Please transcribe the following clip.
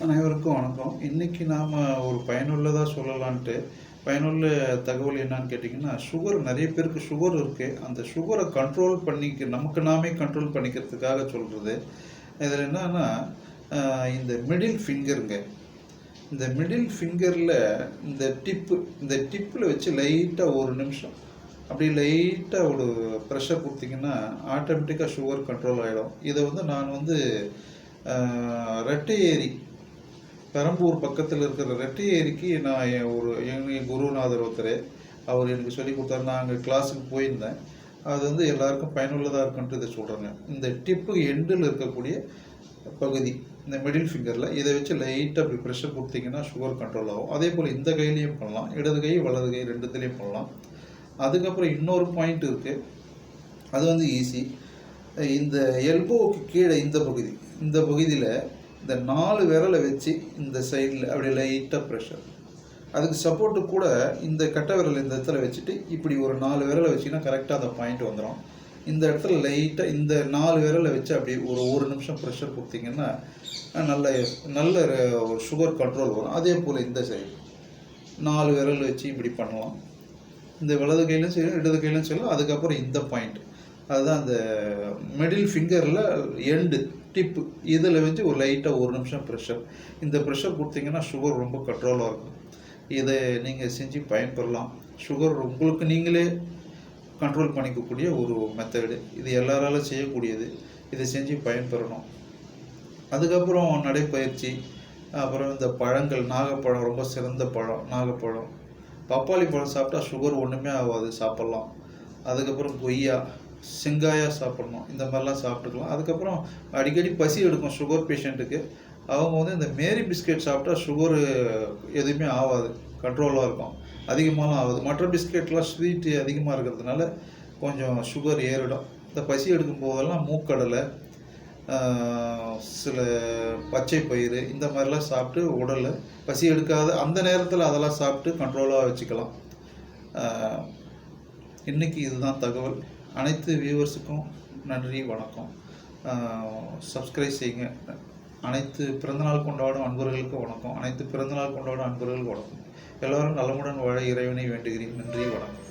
அனைவருக்கும் வணக்கம். இன்னைக்கு நாம் ஒரு பயனுள்ளதாக சொல்லலான்ட்டு பயனுள்ள தகவல் என்னன்னு கேட்டிங்கன்னா, நிறைய பேருக்கு சுகர் இருக்குது. அந்த சுகரை கண்ட்ரோல் நமக்கு நாமே கண்ட்ரோல் பண்ணிக்கிறதுக்காக சொல்கிறது. இதில் என்னன்னா, இந்த மிடில் ஃபிங்கருங்க. இந்த மிடில் ஃபிங்கரில் இந்த டிப்பில் வச்சு லைட்டாக ஒரு நிமிஷம் அப்படி லைட்டாக ஒரு ப்ரெஷர் கொடுத்தீங்கன்னா ஆட்டோமேட்டிக்காக சுகர் கண்ட்ரோல் ஆகிடும். இதை நான் ரெட்டை ஏரி பெரம்பூர் பக்கத்தில் இருக்கிற ரெட்டை ஏரிக்கு நான் எங்கள் குருநாதர் ஒருத்தர் அவர் எனக்கு சொல்லி கொடுத்தாரு. நான் அங்கே கிளாஸுக்கு போயிருந்தேன். அது எல்லாருக்கும் பயனுள்ளதாக இருக்குன்ட்டு இதை சொல்கிறேங்க. இந்த டிப்பு எண்டில் இருக்கக்கூடிய பகுதி, இந்த மிடில் ஃபிங்கரில் இதை வச்சு லைட்டாக அப்படி ப்ரெஷர் கொடுத்தீங்கன்னா சுகர் கண்ட்ரோல் ஆகும். அதே போல் இந்த கையிலையும் பண்ணலாம், இடது கை வலது கை ரெண்டுத்துலேயும் பண்ணலாம். அதுக்கப்புறம் இன்னொரு பாயிண்ட் இருக்குது, அது ஈஸி. இந்த எல்போவுக்கு கீழே இந்த பகுதியில் இந்த 4 விரலை வச்சு இந்த சைடில் அப்படியே லைட்டாக ப்ரெஷர், அதுக்கு சப்போர்ட்டு கூட இந்த கட்டை விரல் இந்த இடத்துல வச்சுட்டு இப்படி ஒரு 4 விரலை வச்சிங்கன்னா கரெக்டாக அந்த பாயிண்ட் வந்துடும். இந்த இடத்துல லைட்டாக இந்த 4 விரலை வச்சு அப்படி ஒரு நிமிஷம் ப்ரெஷர் கொடுத்தீங்கன்னா நல்ல ஒரு சுகர் கண்ட்ரோல் வரும். அதே போல் இந்த சைடு 4 விரல் வச்சு இப்படி பண்ணலாம். இந்த வலது கையிலும் செய்யலாம், இடது கையிலும் செய்யலாம். அதுக்கப்புறம் இந்த பாயிண்ட், அதுதான் அந்த மிடில் ஃபிங்கரில் எண்டு டிப்பு, இதில் வச்சு ஒரு லைட்டாக ஒரு நிமிஷம் ப்ரெஷர். இந்த ப்ரெஷர் கொடுத்தீங்கன்னா சுகர் ரொம்ப கண்ட்ரோலாக இருக்கும். இதை நீங்கள் செஞ்சு பயன்பெறலாம். சுகர் உங்களுக்கு நீங்களே கண்ட்ரோல் பண்ணிக்கக்கூடிய ஒரு மெத்தடு. இது எல்லாராலும் செய்யக்கூடியது. இதை செஞ்சு பயன்பெறணும். அதுக்கப்புறம் நடைப்பயிற்சி, அப்புறம் இந்த பழங்கள், நாகப்பழம் ரொம்ப சிறந்த பழம், நாகப்பழம், பப்பாளி பழம் சாப்பிட்டா சுகர் ஒன்றுமே ஆகாது, சாப்பிட்லாம். அதுக்கப்புறம் கொய்யா, செங்காயாக சாப்பிட்ணும். இந்த மாதிரிலாம் சாப்பிட்டுக்கலாம். அதுக்கப்புறம் அடிக்கடி பசி எடுக்கும் சுகர் பேஷண்ட்டுக்கு. அவங்க இந்த மேரி பிஸ்கெட் சாப்பிட்டா சுகரு எதுவுமே ஆகாது, கண்ட்ரோலாக இருக்கும். அதிகமாகலாம் ஆகுது. மற்ற பிஸ்கெட்லாம் ஸ்வீட்டு அதிகமாக இருக்கிறதுனால கொஞ்சம் சுகர் ஏறிடும். இந்த பசி எடுக்கும் போதெல்லாம் மூக்கடலை, சில பச்சை பயிறு இந்த மாதிரிலாம் சாப்பிட்டு உடலை பசி எடுக்காத அந்த நேரத்தில் அதெல்லாம் சாப்பிட்டு கண்ட்ரோலாக வச்சுக்கலாம். இன்றைக்கி இதுதான் தகவல். அனைத்து வியூவர்ஸுக்கும் நன்றி, வணக்கம். சப்ஸ்கிரைப் செய்யுங்க. அனைத்து பிறந்தநாள் கொண்டாடும் அன்பர்களுக்கும் வணக்கம். அனைத்து பிறந்தநாள் கொண்டாடும் அன்பர்களுக்கும் வணக்கம். எல்லோரும் நலமுடன் வாழ இறைவனை வேண்டுகிறேன். நன்றி, வணக்கம்.